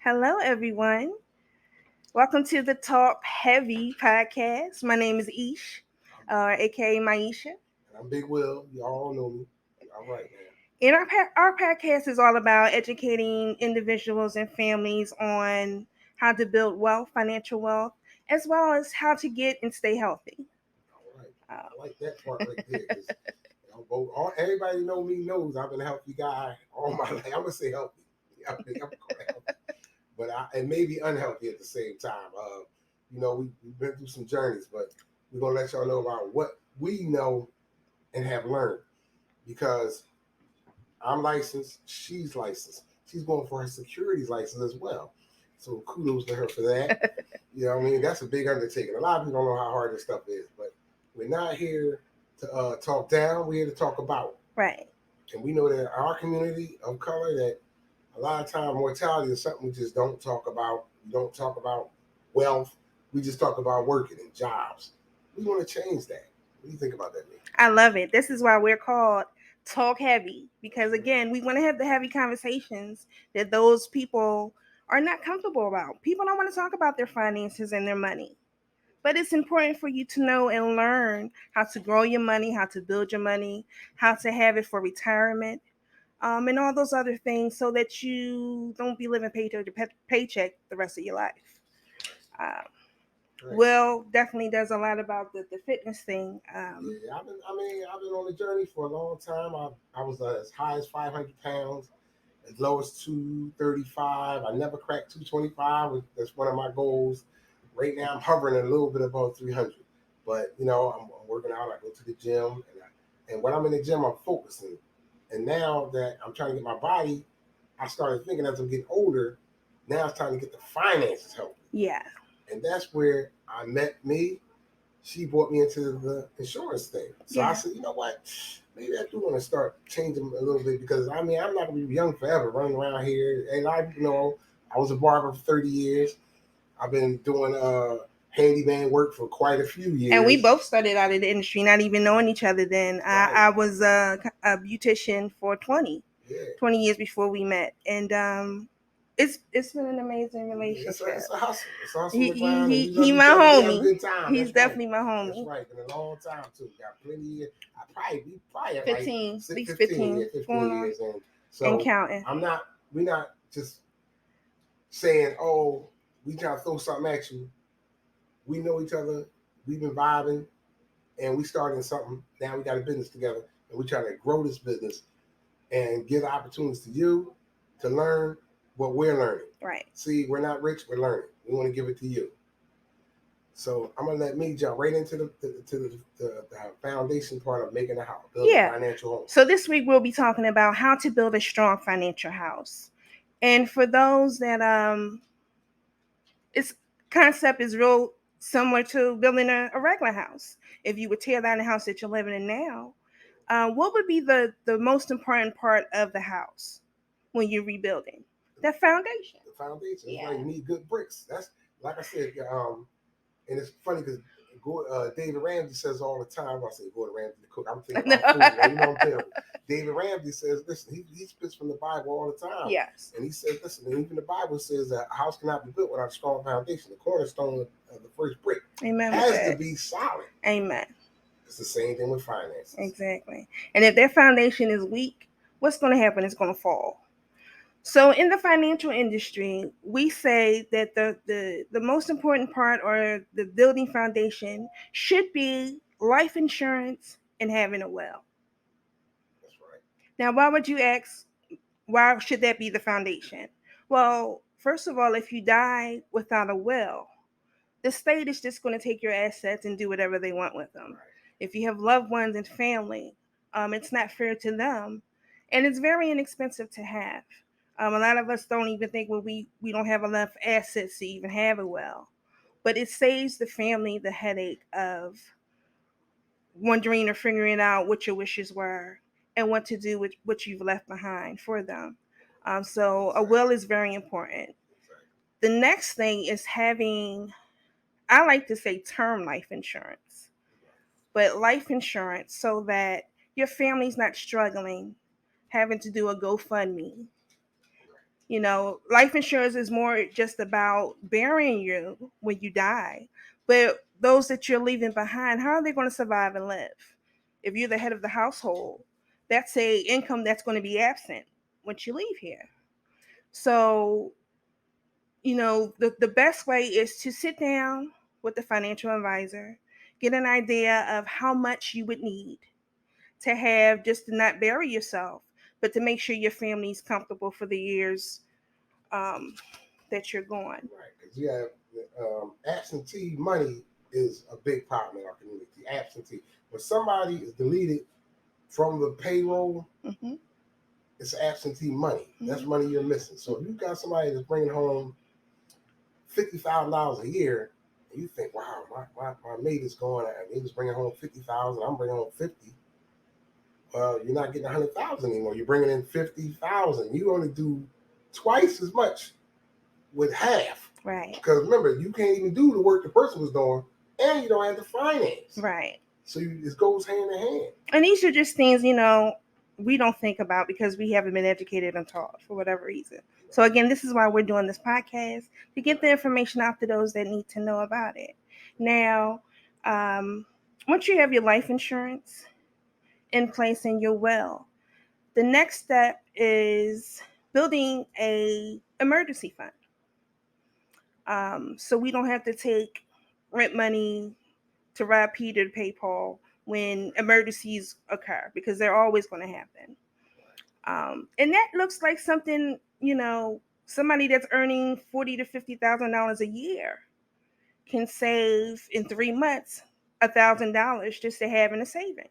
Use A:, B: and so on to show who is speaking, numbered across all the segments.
A: Hello, everyone. Welcome to the Talk Heavy podcast. My name is Ish, aka Maisha.
B: And I'm Big Will. You all know me. All right, man.
A: And our podcast is all about educating individuals and families on how to build wealth, financial wealth, as well as how to get and stay healthy.
B: All right.
A: Uh,
B: I like that part right there because everybody know me knows I've been a healthy guy all my life. I'm gonna say healthy. I'm called healthy, but and maybe unhealthy at the same time. We've been through some journeys, but we're gonna let y'all know about what we know and have learned because I'm licensed. She's licensed. She's going for her securities license as well. So kudos to her for that. You know what I mean? That's a big undertaking. A lot of people don't know how hard this stuff is, but we're not here to talk down. We're here to talk about.
A: right.
B: And we know that our community of color, that a lot of time mortality is something we just don't talk about. We don't talk about wealth. We just talk about working and jobs. We want to change that. What do you think about that, Nick?
A: I love it. This is why we're called Talk Heavy because, again, we want to have the heavy conversations that those people are not comfortable about. People don't want to talk about their finances and their money. But it's important for you to know and learn how to grow your money, how to build your money, how to have it for retirement, and all those other things so that you don't be living paycheck to paycheck the rest of your life. Uh,
B: Right.
A: Will definitely does a lot about the fitness thing.
B: Yeah, I've been on a journey for a long time. I was as high as 500 pounds, as low as 235. I never cracked 225. That's one of my goals. Right now, I'm hovering a little bit above 300. But I'm working out. I go to the gym, and when I'm in the gym, I'm focusing. And now that I'm trying to get my body, I started thinking as I'm getting older. Now it's time to get the finances healthy,
A: Yeah.
B: and that's where I met me. She brought me into the insurance thing. So I
A: Yeah.
B: said, you know what? Maybe I do want to start changing a little bit because I'm not gonna be young forever running around here. And I was a barber for 30 years. I've been doing handyman work for quite a few
A: And we
B: years.
A: both started out in the industry, not even knowing each other then.
B: Right.
A: I was a beautician for
B: Yeah.
A: 20 years before we met. And it's been an amazing
B: Yeah,
A: relationship.
B: it's a hustle. It's a hustle
A: He
B: on the
A: he
B: grind, and
A: he,
B: we
A: he
B: love
A: my
B: each other. We have a
A: homie.
B: good time.
A: He's
B: That's right.
A: definitely my
B: That's
A: homie.
B: right. Been a long time too. Got plenty of years. We probably have like
A: 15, at least
B: 15, yeah,
A: 15
B: 15
A: going on
B: years. And
A: and
B: so
A: counting.
B: we're not just saying, oh, we trying to throw something at you. We know each other. We've been vibing, and we starting something. Now we got a business together, and we trying to grow this business and give opportunities to you to learn what we're learning.
A: Right.
B: See, we're not rich. We're learning. We want to give it to you. So I'm gonna let me jump right into the foundation part of making a house, building a
A: Yeah.
B: financial home.
A: So this week we'll be talking about how to build a strong financial house. And for those that its concept is real similar to building a regular house. If you would tear down the house that you're living in now, what would be the most important part of the house when you're rebuilding? The foundation.
B: The foundation. It's like
A: Yeah.
B: you need good bricks. That's like I said. And it's funny because David Ramsey says all the time. I say Gordon Ramsay the cook. I'm thinking
A: No.
B: about food. Right? You know what I'm saying? David Ramsey says, listen, he spits from the Bible all the time.
A: Yes.
B: And he says, listen, even the Bible says that a house cannot be built without a strong foundation. The cornerstone of the first brick
A: Amen with
B: has to
A: that.
B: be solid.
A: Amen.
B: It's the same thing with finances.
A: Exactly. And if that foundation is weak, what's going to happen? It's going to fall. So in the financial industry, we say that the most important part or the building foundation should be life insurance and having a will.
B: That's right.
A: Now, why would you ask, why should that be the foundation? Well, first of all, if you die without a will, the state is just going to take your assets and do whatever they want with them.
B: Right.
A: If you have loved ones and family, it's not fair to them, and it's very inexpensive to have. A lot of us don't even think, well, we don't have enough assets to even have a will, but it saves the family the headache of wondering or figuring out what your wishes were and what to do with what you've left behind for them. So a will is very important.
B: Exactly.
A: The next thing is having, I like to say, term life insurance, but life insurance so that your family's not struggling, having to do a GoFundMe Life insurance is more just about burying you when you die. But those that you're leaving behind, how are they going to survive and live? If you're the head of the household, that's a income that's going to be absent once you leave here. So, the best way is to sit down with the financial advisor, get an idea of how much you would need to have, just to not bury yourself, but to make sure your family's comfortable for the years um, that you're gone.
B: Right, because you have absentee money is a big problem in our community. Absentee, when somebody is deleted from the payroll,
A: Mm-hmm.
B: it's absentee money. That's
A: Mm-hmm.
B: money you're missing. So if you've got somebody that's bringing home $50,000 a year, and you think, wow, my mate is going, and he was bringing home 50,000, I'm bringing home 50. Well, you're not getting 100,000 anymore. You're bringing in 50,000. You only do twice as much with half.
A: Right.
B: Because remember, you can't even do the work the person was doing, and you don't have the finance.
A: Right.
B: So it goes hand in hand.
A: And these are just things, we don't think about because we haven't been educated and taught for whatever reason. So again, this is why we're doing this podcast, to get the information out to those that need to know about it. Now, um, once you have your life insurance in place and you're well, the next step is building a emergency fund. So we don't have to take rent money to rob Peter to pay Paul when emergencies occur, because they're always going to happen. And that looks like something, somebody that's earning $40,000 to $50,000 a year can save in 3 months $1,000 just to have in a savings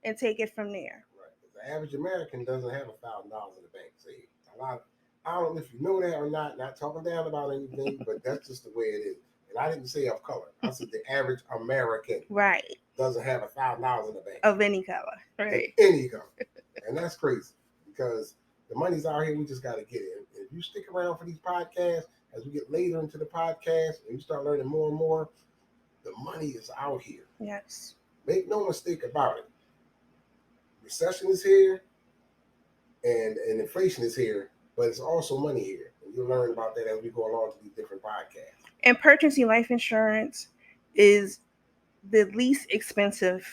A: and take it from there.
B: Right. The average American doesn't have $1,000 in the bank saved. A lot. I don't know if you know that or not. Not talking down about anything, but that's just the way it is. And I didn't say of color. I said the average American
A: Right.
B: doesn't have $1,000 in the bank
A: Of any color.
B: in
A: Right.
B: any color, and that's crazy because the money's out here. We just got to get it. And if you stick around for these podcasts, as we get later into the podcast and you start learning more and more, the money is out here.
A: Yes.
B: Make no mistake about it. Recession is here, and inflation is here, but it's also money here. And you'll learn about that as we go along to these different podcasts.
A: And purchasing life insurance is the least expensive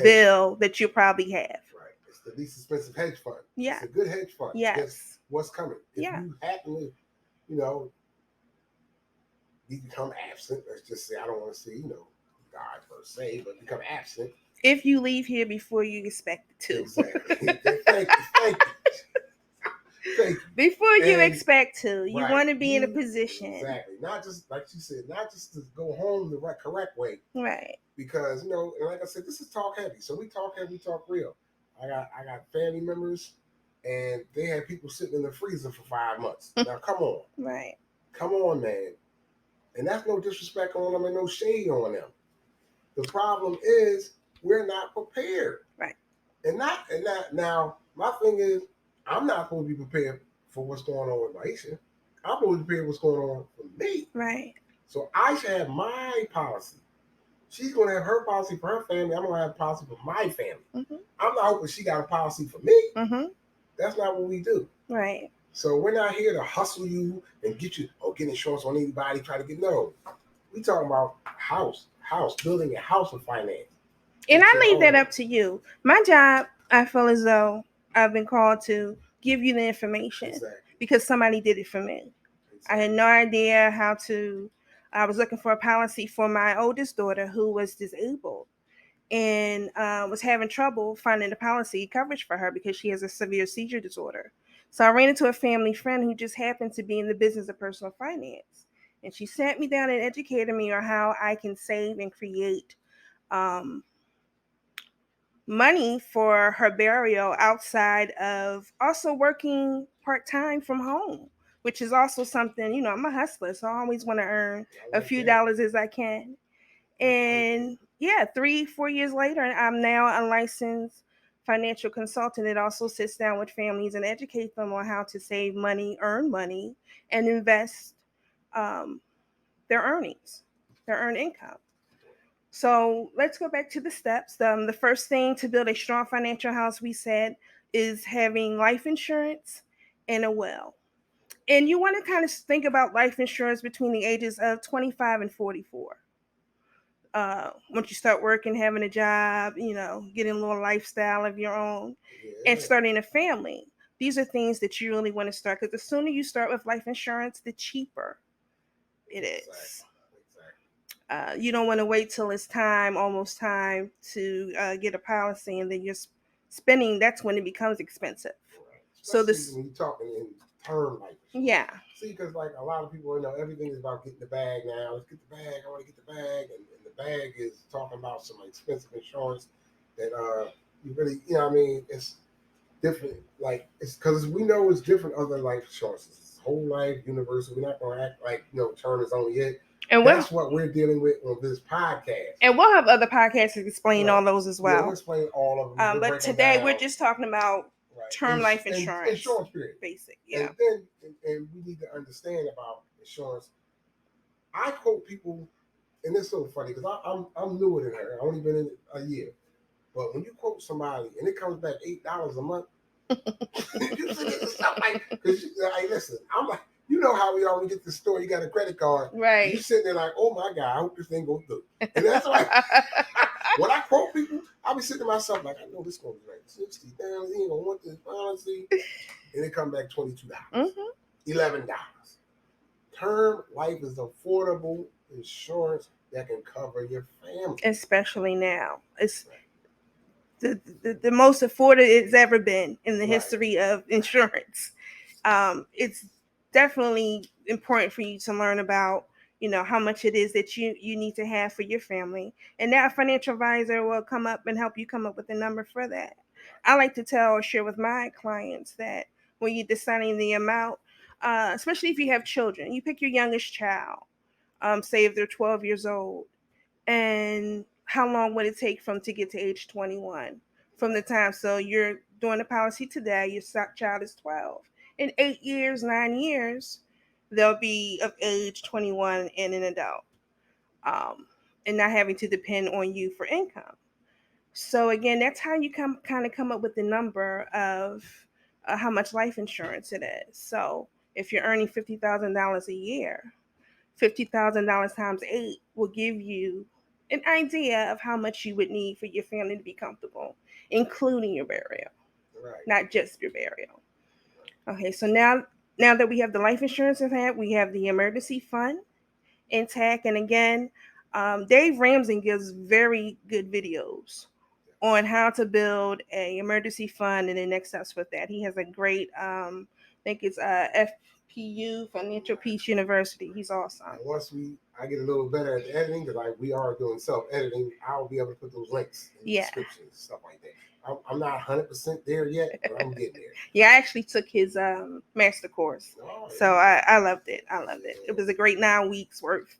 A: bill that you probably have.
B: Right. It's the least expensive hedge fund.
A: Yeah.
B: It's a good hedge fund against
A: Yes.
B: what's coming. If
A: Yeah.
B: you happen to, you know, you become absent, let's just say, I don't want to say, God per se, but become absent.
A: If you leave here before you expect to.
B: Exactly. Thank you.
A: Before you expect to. You
B: right,
A: want to be in a position.
B: Exactly. Not just, like you said, not just to go home the correct way.
A: Right.
B: Because, and like I said, this is talk heavy. So we talk heavy, we talk real. I got family members, and they had people sitting in the freezer for 5 months. Now, come on.
A: Right.
B: Come on, man. And that's no disrespect on them and no shade on them. The problem is we're not prepared.
A: Right.
B: And now, my thing is, I'm not supposed to be prepared for what's going on with Maisha. I'm supposed to be prepared for what's going on for me.
A: Right.
B: So I should have my policy. She's going to have her policy for her family. I'm going to have a policy for my family.
A: Mm-hmm.
B: I'm not hoping she got a policy for me.
A: Mm-hmm.
B: That's not what we do.
A: Right.
B: So we're not here to hustle you and get insurance on anybody, try to get, no. We talking about house, building a house of finance.
A: And I leave that up to you. My job, I feel as though I've been called to give you the information.
B: Exactly.
A: Because somebody did it for me. Exactly. I had no idea how to. I was looking for a policy for my oldest daughter who was disabled and was having trouble finding the policy coverage for her because she has a severe seizure disorder. So I ran into a family friend who just happened to be in the business of personal finance. And she sat me down and educated me on how I can save and create money for her burial outside of also working part-time from home, which is also something, I'm a hustler, so I always want to earn a few dollars as I can. And 3-4 years later, I'm now a licensed financial consultant. It also sits down with families and educates them on how to save money, earn money, and invest their earnings, their earned income. So let's go back to the steps. The first thing to build a strong financial house, we said, is having life insurance and a will. And you want to kind of think about life insurance between the ages of 25 and 44. Once you start working, having a job, getting a little lifestyle of your own, and
B: Yeah.
A: starting a family. These are things that you really want to start, because the sooner you start with life insurance, the cheaper it is.
B: Exactly. Exactly.
A: You don't want to wait till it's time, almost time to get a policy, and then you're spending. That's when it becomes expensive.
B: Right.
A: So
B: Especially
A: this,
B: when you're talking in term life insurance.
A: yeah,
B: See, because like a lot of people, everything is about getting the bag now. Let's get the bag. I want to get the bag, and the bag is talking about some expensive insurance that you really, what I mean, it's different. Like it's because we know it's different other life insurances. It's whole life, universal. We're not gonna act like term is only it.
A: and we'll
B: That's what we're dealing with on this podcast.
A: and we'll have other podcasts to explain
B: Right.
A: all those as
B: Yeah, we'll
A: well.
B: explain all of them. We'll
A: But
B: break them
A: today we're
B: down.
A: just talking about
B: Right.
A: term life
B: And
A: insurance,
B: insurance period.
A: basic. Yeah.
B: And then and we need to understand about insurance. I quote people, and it's so funny because I'm newer than her. I only been in it a year. But when you quote somebody and it comes back $8 a month, you see this stuff like, because like, listen, I'm like, you know how we always get the store. You got a credit card,
A: Right.
B: you sitting there like, oh my god, I hope this thing goes through. And that's like, when I quote people, I'll be sitting to myself like, I know this gonna be like 60 down. He ain't gonna want this policy, and it come back $22, $11. Term life is affordable insurance that can cover your family.
A: Especially now, it's the most afforded it's ever been in the
B: Right.
A: history of insurance. It's definitely important for you to learn about, how much it is that you need to have for your family, and that financial advisor will come up and help you come up with a number for that. I like to tell or share with my clients that when you're deciding the amount, especially if you have children, you pick your youngest child, say if they're 12 years old, and how long would it take from to get to age 21 from the time, so you're doing the policy today, your child is 12, in 8 years, 9 years, they'll be of age 21 and an adult, um, and not having to depend on you for income. So again, that's how you come up with the number of how much life insurance it is. So if you're earning $50,000 a year, $50,000 times 8 will give you an idea of how much you would need for your family to be comfortable, including your burial,
B: Right.
A: not just your burial. Okay, so now that we have the life insurance in hand, we have the emergency fund intact. And again, Dave Ramsey gives very good videos on how to build a emergency fund and the next steps with that. He has a great, I think it's FPU, Financial Peace University. He's awesome.
B: And once I get a little better at the editing, because we are doing self editing, I'll be able to put those links in the description and stuff like that. I'm not 100% there yet, but I'm getting there.
A: Yeah, I actually took his master course, so I loved it. I loved it. It was a great 9 weeks worth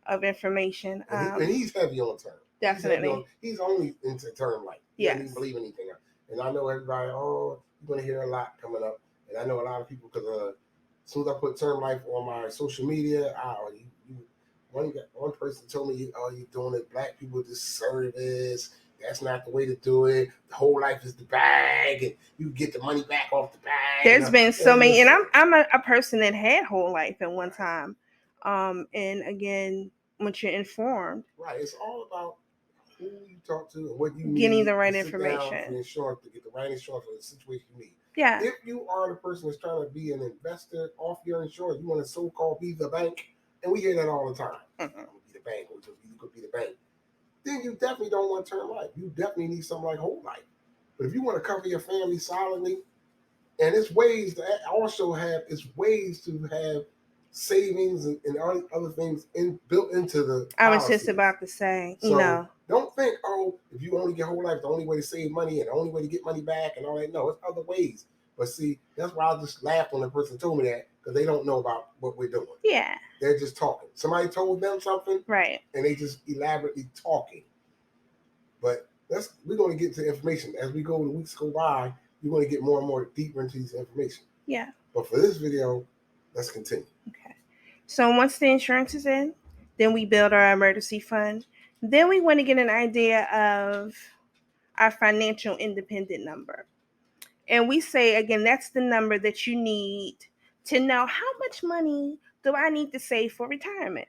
A: of information.
B: And he's heavy on term.
A: Definitely.
B: He's only into term life. He doesn't even believe anything else. And I know everybody, you're going to hear a lot coming up. And I know a lot of people, because as soon as I put term life on my social media, one person told me, you're doing it black people disservice. That's not the way to do it. The whole life is the bag, and you get the money back off the bag.
A: There's been so many, and I'm a person that had whole life at one time. And again, once you're informed,
B: right, it's all about who you talk to and what you need.
A: Getting the right information.
B: For insurance, to get the right insurance for the situation you need.
A: Yeah.
B: If you are the person that's trying to be an investor off your insurance, you want to so-called be the bank, and we hear that all the time. I'm gonna be the bank, or you could be the bank. Then you definitely don't want term life. You definitely need something like whole life. But if you want to cover your family solidly, and it's ways to also have savings and other things built into the
A: I was just about to say,
B: so don't think, if you only get whole life, the only way to save money and the only way to get money back and all that. No, it's other ways. But see, that's why I just laughed when the person told me that, because they don't know about what we're doing.
A: Yeah.
B: They're just talking. Somebody told them something,
A: right,
B: and they just elaborately talking. But we're going to get to information. As we go, the weeks go by, you're going to get more and more deeper into this information.
A: Yeah.
B: But for this video, let's continue.
A: Okay. So once the insurance is in, then we build our emergency fund. Then we want to get an idea of our financial independent number. And we say, again, that's the number that you need to know how much money do I need to save for retirement.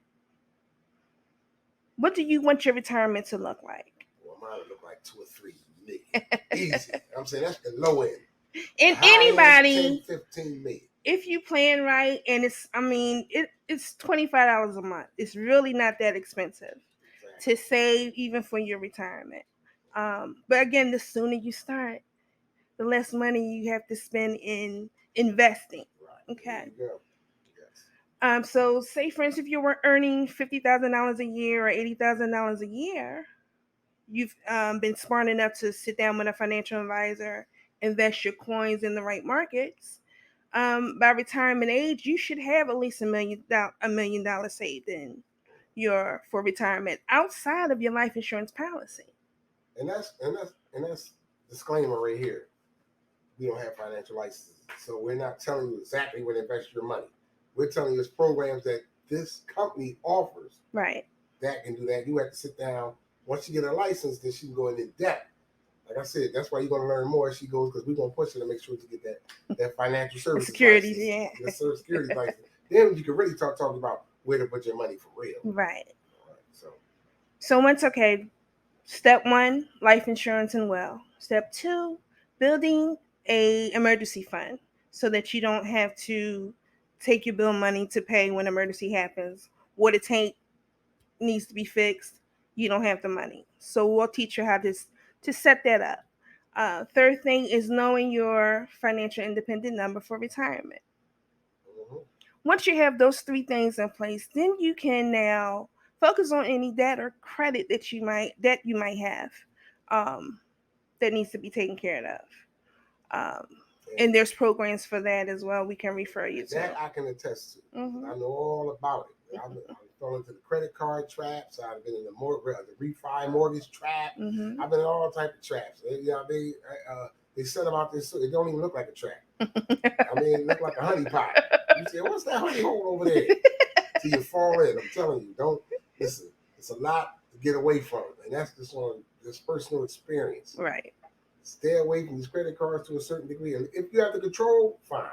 A: What do you want your retirement to look like?
B: Well, mine would look like 2 or 3 million. Easy. I'm saying that's the low end. The
A: And
B: high end, 10,
A: anybody,
B: 15 million.
A: if you plan right, and it's $25 a month. It's really not that expensive
B: Exactly.
A: to save even for your retirement. But again, the sooner you start, the less money you have to spend in investing.
B: Right. There
A: Okay.
B: you go. Yes.
A: So say for instance, if you were earning $50,000 a year or $80,000 a year, you've been smart enough to sit down with a financial advisor, invest your coins in the right markets. By retirement age, you should have at least $1 million saved in your for retirement outside of your life insurance policy.
B: And that's disclaimer right here. We don't have financial licenses, so we're not telling you exactly where to invest your money. We're telling you it's programs that this company offers
A: Right.
B: that can do that. You have to sit down. Once you get a license, then she can go in depth. Like I said, that's why you're going to learn more as she goes, because we're going to push her to make sure to get that financial services
A: Securities,
B: license,
A: yeah.
B: the security license. Then you can really talk about where to put your money for real.
A: Right.
B: All right, so
A: So once okay, step one, life insurance and well. Step two, building a emergency fund so that you don't have to take your bill money to pay when emergency happens. What it tank needs to be fixed, you don't have the money. So we'll teach you how to set that up. Third thing is knowing your financial independent number for retirement.
B: mhm.
A: Once you have those three things in place, then you can now focus on any debt or credit that you might have, um, that needs to be taken care of. Um,
B: and,
A: and there's programs for that as well. We can refer you
B: and
A: to.
B: that I can attest to.
A: Hmm.
B: I know all about it. I've fallen into the credit card traps. I've been in the refi mortgage trap.
A: Hmm.
B: I've been in all type of traps. They set them out there so it don't even look like a trap. I mean, it looked like a honey pot. You say, what's that honey hole over there? Till you fall in. I'm telling you, don't listen. It's a lot to get away from, and that's just on this personal experience.
A: Right.
B: Stay away from these credit cards to a certain degree. And if you have the control, fine.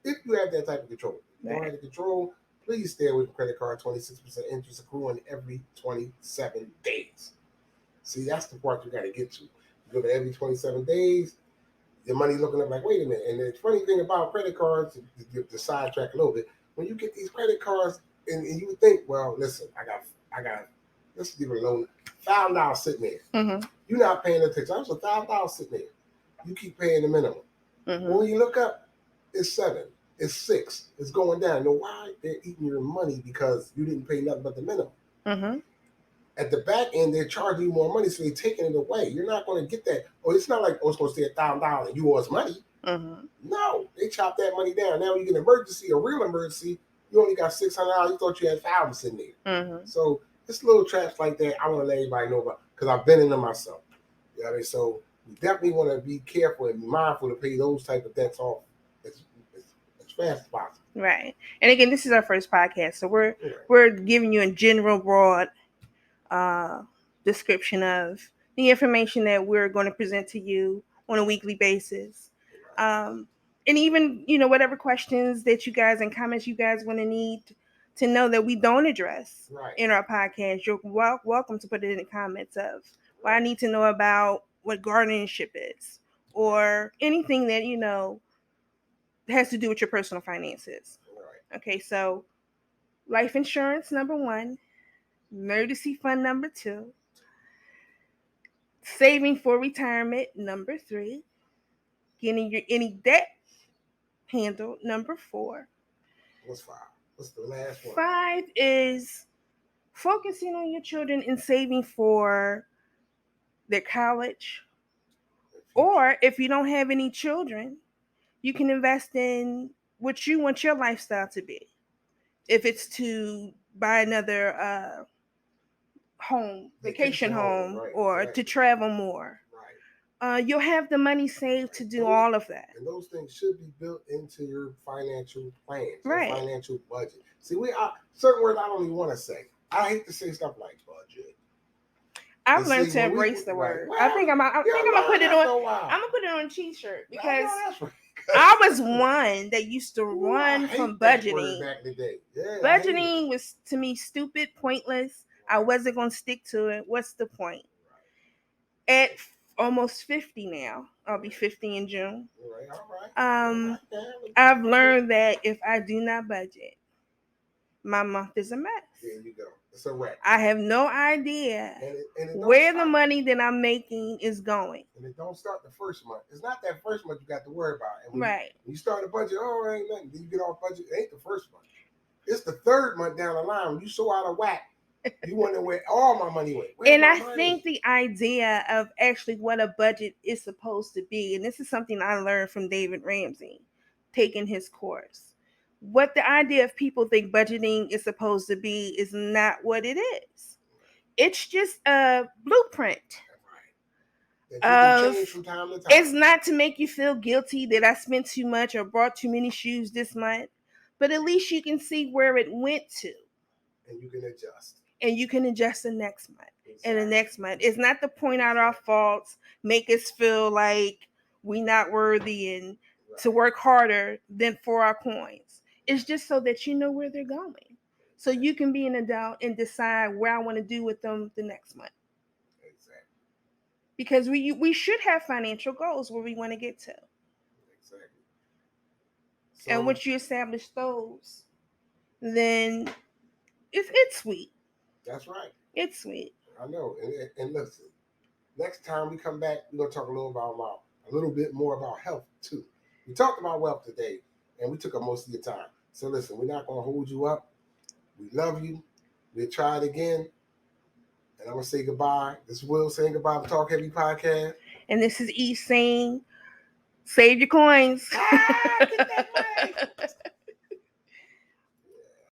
B: If you have that type of control, if you don't
A: Right.
B: have the control, please stay away from credit card. 26% interest accruing every 27 days. See, that's the part you got to get to. You look at every 27 days, your money looking up like, wait a minute. And the funny thing about credit cards, to sidetrack a little bit, when you get these credit cards and you think, well, listen, I got, let's give it a loan, $1,000 sitting there.
A: Hmm.
B: You're not paying attention. I was $1,000 sitting there. You keep paying the minimum.
A: Hmm.
B: When you look up, it's 7, it's 6, it's going down. Now, why they're eating your money? Because you didn't pay nothing but the minimum.
A: Hmm.
B: At the back end, they're charging you more money, so they're taking it away. You're not going to get that. Or it's not like, oh, it's going to stay $1,000 and you owe us money.
A: Hmm.
B: No, they chop that money down. Now you get an emergency, a real emergency, you only got $600. You thought you had 1,000 in there.
A: Hmm.
B: So it's little traps like that I want to let everybody know about, because I've been in them myself. You know what I mean? So we definitely want to be careful and be mindful to pay those type of debts off as, as, as fast as possible.
A: Right. And again, this is our first podcast, so we're
B: Right.
A: we're giving you a general, broad uh, description of the information that we're going to present to you on a weekly basis.
B: Right.
A: And even, whatever questions that you guys and comments you guys want to need to know that we don't address
B: Right.
A: in our podcast, you're welcome to put it in the comments of, well, I
B: Right.
A: need to know about what guardianship is, or anything that, has to do with your personal finances.
B: Right.
A: Okay, so life insurance, number one, emergency fund, number two, saving for retirement, number three, getting your any debt handled, number four.
B: What's 5? What's the last one?
A: Five is focusing on your children and saving for their college.
B: The future.
A: Or if you don't have any children, you can invest in what you want your lifestyle to be. If it's to buy another home, vacation
B: home.
A: home,
B: Right.
A: or to
B: Exactly.
A: travel more,
B: Right.
A: you'll have the money saved to
B: Right.
A: do all of that.
B: And those things should be built into your financial plans, your
A: Right.
B: financial budget. See, certain words I don't even want to say. I hate to say stuff like budget.
A: I've
B: And
A: learned
B: see,
A: to
B: when we
A: embrace the
B: right,
A: word. I
B: well,
A: think I'm. I
B: you
A: think I'm gonna
B: learn
A: put it on.
B: after a while.
A: I'm gonna put it on a T-shirt
B: I
A: because
B: know that's right.
A: I was one that used to
B: Ooh, I
A: run from
B: hate that word
A: budgeting.
B: back in the day. Yeah, I hate it.
A: Budgeting was to me stupid, pointless. I
B: Right,
A: wasn't going to stick to it. What's the point?
B: right,
A: At almost 50 now, I'll be
B: right.
A: 50 in June.
B: All
A: Um,
B: right. Damn,
A: I've
B: you good.
A: learned that if I do not budget, my month is a
B: There
A: mess.
B: you go. It's a wrap.
A: I have no idea
B: And it don't
A: where the
B: start.
A: money that I'm making is going.
B: And it don't start the first month. It's not that first month you got to worry about. And
A: Right.
B: when you start a budget, oh, ain't nothing. Then you get off budget. It ain't the first month. It's the third month down the line when you so out of whack. You wonder where all my money went. Where's
A: And
B: my
A: I
B: money?
A: think the idea of actually what a budget is supposed to be, and this is something I learned from David Ramsey, taking his course. What the idea of people think budgeting is supposed to be is not what it is. It's just a blueprint
B: Right. That you can change
A: of,
B: from time to
A: it's
B: time.
A: not to make you feel guilty that I spent too much or bought too many shoes this month, but at least you can see where it went to
B: And you can adjust.
A: and you can adjust the next month and the
B: Exactly.
A: next month. It's not to point out our faults, make us feel like we not worthy and to
B: Right.
A: work harder than for our coins. It's just so that you know where they're going. So
B: Exactly.
A: you can be an adult and decide where I want to do with them the next month.
B: Exactly.
A: Because we should have financial goals where we want to get to.
B: Exactly.
A: And
B: So
A: once you establish those, then it's sweet.
B: that's right.
A: It's sweet.
B: I know. And listen, next time we come back, we're gonna talk a little bit more about health too. We talked about wealth today, and we took up most of your time. So listen, we're not gonna hold you up. We love you. We'll try it again. And I'm gonna say goodbye. This is Will saying goodbye to Talk Heavy Podcast.
A: And this is E saying, save your coins.
B: Ah, get that right.